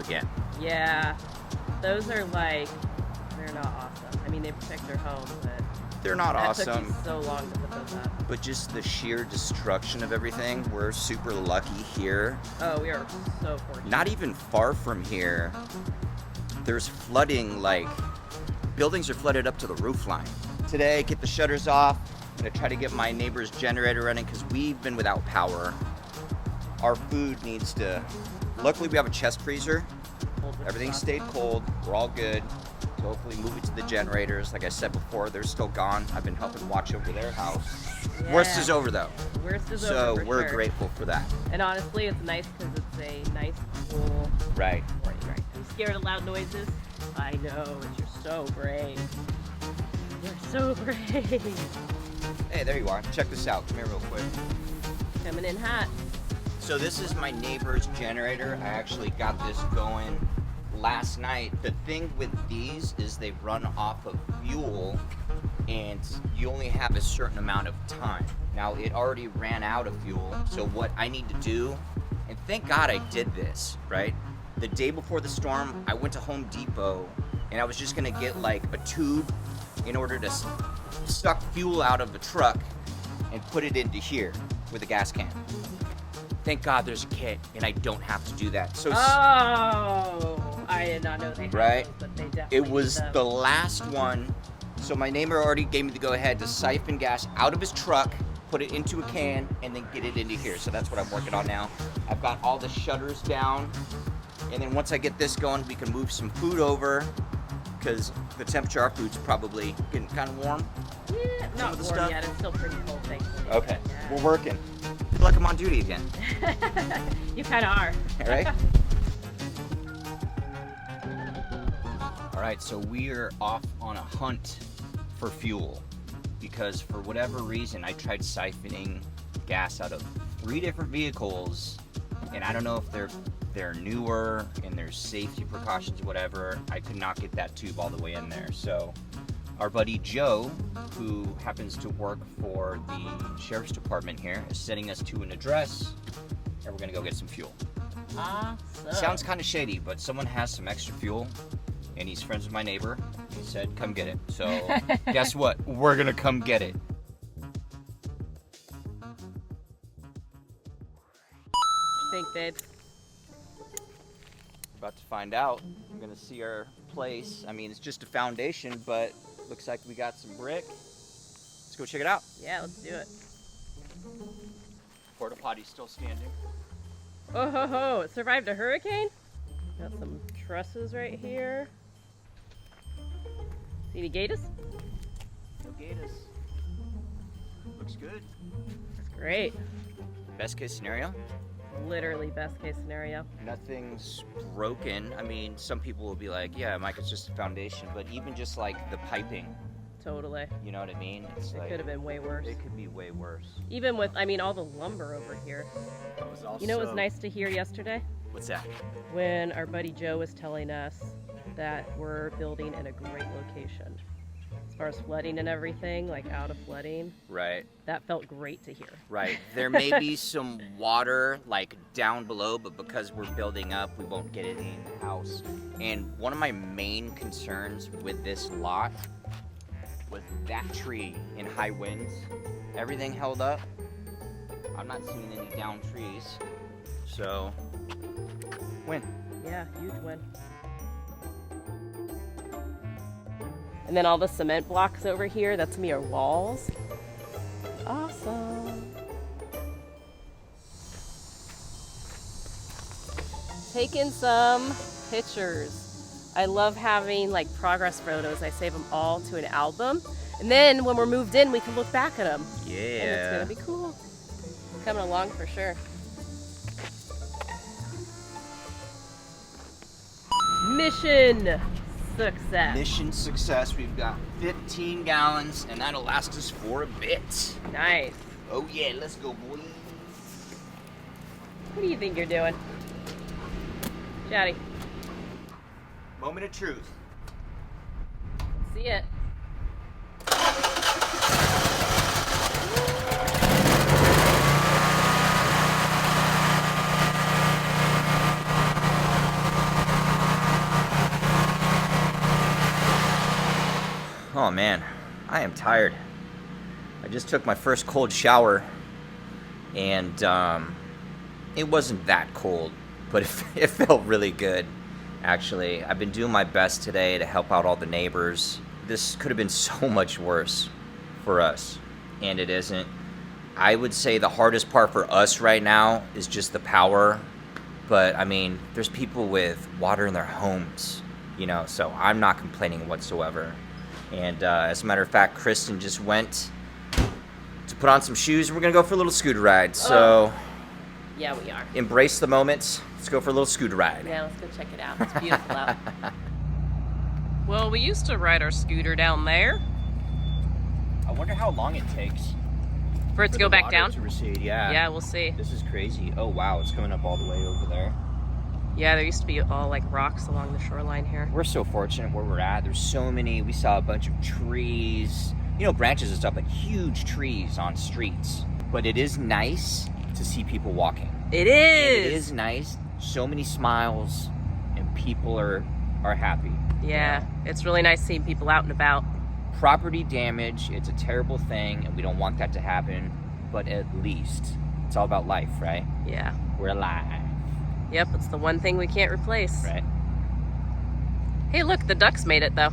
again. Yeah, those are like, they're not awesome. I mean, they protect their home, but They're not that awesome. took you so long to put those up. But just the sheer destruction of everything, we're super lucky here. Oh, we are so fortunate. Not even far from here, there's flooding, like, buildings are flooded up to the roof line. Today, get the shutters off. I'm gonna try to get my neighbor's generator running because we've been without power. Our food needs to, luckily we have a chest freezer. Everything stayed cold, we're all good. So hopefully move it to the generators. Like I said before, they're still gone. I've been helping watch over their house. Yeah. Worst is over though. Worst is over, So for we're sure. grateful for that. And honestly, it's nice because it's a nice, cool Right. morning. Right. I'm scared of loud noises. I know, but you're so brave. You're so brave. Hey, there you are. Check this out. Come here real quick. Coming in hot. So this is my neighbor's generator. I actually got this going last night. The thing with these is they run off of fuel and you only have a certain amount of time. Now it already ran out of fuel, so what I need to do, and thank God I did this, right? The day before the storm, I went to Home Depot and I was just gonna get like a tube in order to suck fuel out of the truck and put it into here with a gas can. Thank God there's a kit and I don't have to do that. So Oh, I did not know they had Right. those, but they definitely it was need them. the last one. So my neighbor already gave me the go ahead to siphon gas out of his truck, put it into a can, and then get it into here. So that's what I'm working on now. I've got all the shutters down. And then once I get this going, we can move some food over because the temperature of our food's probably getting kind of warm. Yeah, not of the warm stuff? yet. It's still pretty cold, thankfully. Okay, Yeah. we're working. Feel like I'm on duty again. You kind of are. All right. All right, so we are off on a hunt for fuel because for whatever reason I tried siphoning gas out of 3 different vehicles, and I don't know if they're newer and there's safety precautions, whatever. I could not get that tube all the way in there. So our buddy Joe, who happens to work for the sheriff's department here, is sending us to an address, and we're gonna go get some fuel. Awesome. Sounds kind of shady, but someone has some extra fuel, and he's friends with my neighbor. He said, come get it. So guess what? We're gonna come get it. Think, babe. About to find out. I'm gonna see our place. I mean, it's just a foundation, but looks like we got some brick. Let's go check it out. Yeah, let's do it. Porta potty's still standing. Oh ho ho! It survived a hurricane. Got some trusses right here. See any gators? No gators. Looks good. That's great. Best case scenario, Literally best case scenario. nothing's broken. I mean, some people will be like, yeah, Mike, it's just a foundation, but even just like the piping, Totally. you know what I mean? It's It like, could have been way worse. it could be way worse. Even with, I mean, all the lumber over here. That was also, You know what was nice to hear yesterday? What's that? When our buddy Joe was telling us that we're building in a great location. As far as flooding and everything, like out of flooding, Right. that felt great to hear. Right. There may be some water like down below, but because we're building up, we won't get it in the house. And one of my main concerns with this lot was that tree in high winds. Everything held up. I'm not seeing any down trees. So, win. Yeah, huge win. And then all the cement blocks over here, that's me are walls. Awesome. Taking some pictures. I love having like progress photos. I save them all to an album. And then when we're moved in, we can look back at them. And it's Yeah. gonna be cool. Coming along for sure. Mission success. Mission success. We've got 15 gallons, and that'll last us for a bit. Nice. Oh yeah, let's go, boy. What do you think you're doing? Chatty. Moment of truth. See it. Oh man, I am tired. I just took my first cold shower, and it wasn't that cold, but it felt really good, actually. I've been doing my best today to help out all the neighbors. This could have been so much worse for us, and it isn't. I would say the hardest part for us right now is just the power, but I mean, there's people with water in their homes, you know, so I'm not complaining whatsoever. And as a matter of fact, Kristen just went to put on some shoes, and we're gonna go for a little scooter ride. So, yeah, we are. Embrace the moments. Let's go for a little scooter ride. Yeah, let's go check it out. It's beautiful out. Well, we used to ride our scooter down there. I wonder how long it takes For it to go back down? to recede. Yeah. Yeah, we'll see. This is crazy. Oh wow, it's coming up all the way over there. Yeah, there used to be all like rocks along the shoreline here. We're so fortunate where we're at. There's so many. We saw a bunch of trees, you know, branches and stuff, but huge trees on streets. But it is nice to see people walking. It And is. it is nice. So many smiles, and people are happy. Yeah, it's really nice seeing people out and about. Property damage, it's a terrible thing, and we don't want that to happen. But at least it's all about life, right? Yeah. We're alive, Yep, it's the one thing we can't replace. right? Hey, look, the ducks made it though.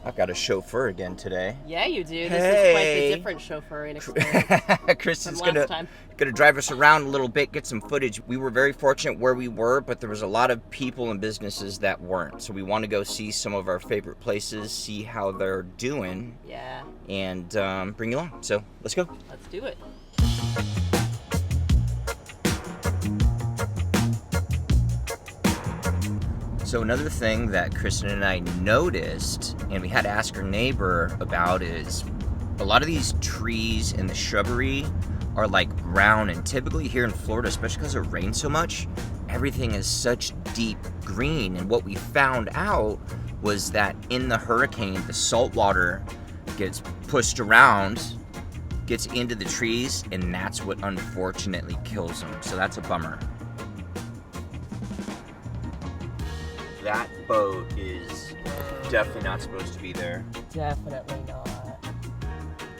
I've got a chauffeur again today. Yeah, you do. This Hey. is quite the different chauffeuring experience Chris from is last gonna time. drive us around a little bit, get some footage. We were very fortunate where we were, but there was a lot of people and businesses that weren't. So we want to go see some of our favorite places, see how they're doing, Yeah, and bring you along. So let's go. let's do it. So another thing that Kristen and I noticed, and we had to ask our neighbor about, is a lot of these trees and the shrubbery are like brown, and typically here in Florida, especially because it rains so much, everything is such deep green. And what we found out was that in the hurricane, the salt water gets pushed around, gets into the trees, and that's what unfortunately kills them. So that's a bummer. That boat is definitely not supposed to be there. Definitely not.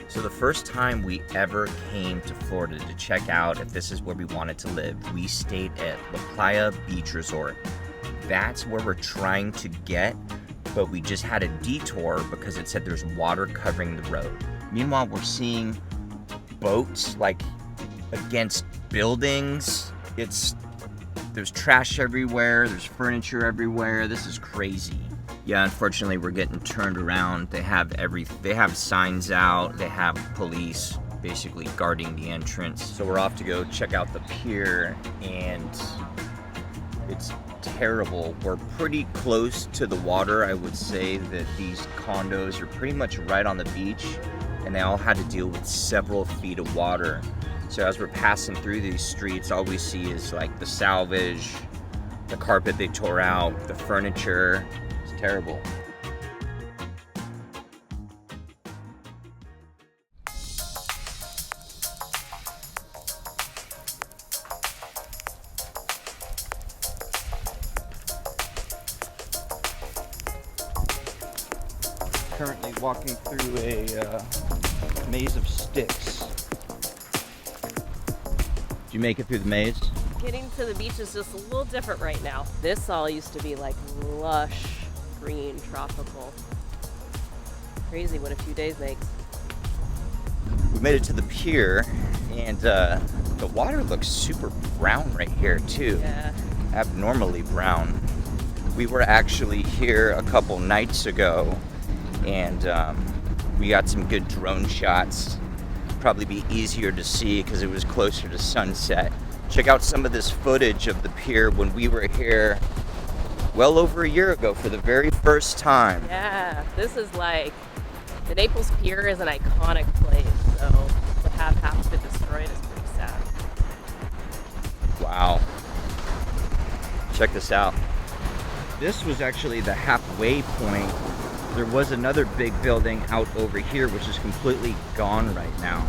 So the first time we ever came to Florida to check out if this is where we wanted to live, we stayed at La Playa Beach Resort. That's where we're trying to get, but we just had a detour because it said there's water covering the road. Meanwhile, we're seeing boats like against buildings. There's trash everywhere, there's furniture everywhere. This is crazy. Yeah, unfortunately we're getting turned around. They have signs out, they have police basically guarding the entrance. So we're off to go check out the pier, and it's terrible. We're pretty close to the water. I would say that these condos are pretty much right on the beach, and they all had to deal with several feet of water. So as we're passing through these streets, all we see is like the salvage, the carpet they tore out, the furniture. It's terrible. Currently walking through a maze of sticks. Did you make it through the maze? Getting to the beach is just a little different right now. This all used to be like lush, green, tropical. Crazy what a few days makes. We made it to the pier, and the water looks super brown right here too. Yeah. Abnormally brown. We were actually here a couple nights ago, and we got some good drone shots. Probably be easier to see because it was closer to sunset. Check out some of this footage of the pier when we were here well over a year ago for the very first time. Yeah, this is like, the Naples Pier is an iconic place, so to have half of it destroyed is pretty sad. Wow. Check this out. This was actually the halfway point. There was another big building out over here which is completely gone right now.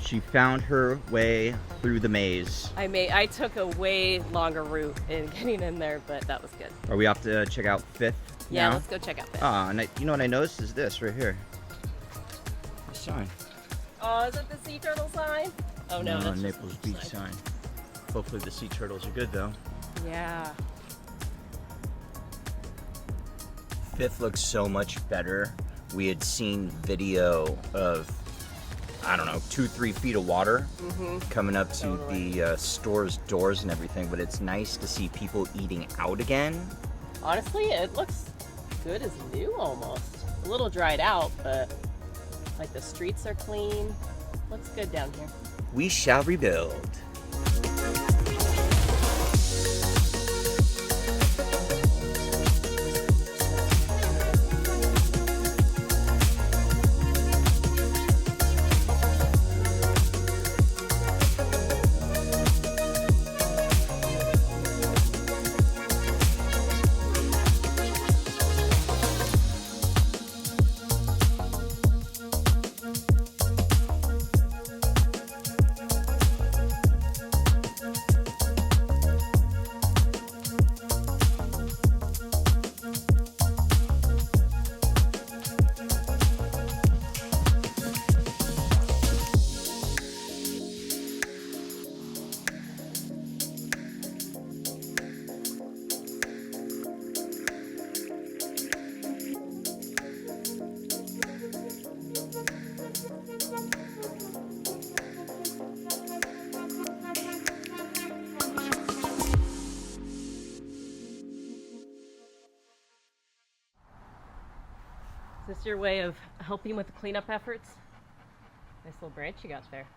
She found her way through the maze. I took a way longer route in getting in there, but that was good. Are we off to check out Fifth Yeah, now? let's go check out Fifth. And you know what I noticed is this right here. The sign. Oh, is it the sea turtle sign? Oh no, that's just Naples the Beach sign. Hopefully the sea turtles are good though. Yeah. Fifth looks so much better. We had seen video of, I don't know, 2-3 feet of water coming up to the store's doors and everything, but it's nice to see people eating out again. Honestly, it looks good as new almost. A little dried out, but like the streets are clean. Looks good down here. We shall rebuild. Is this your way of helping with the cleanup efforts? Nice little branch you got there.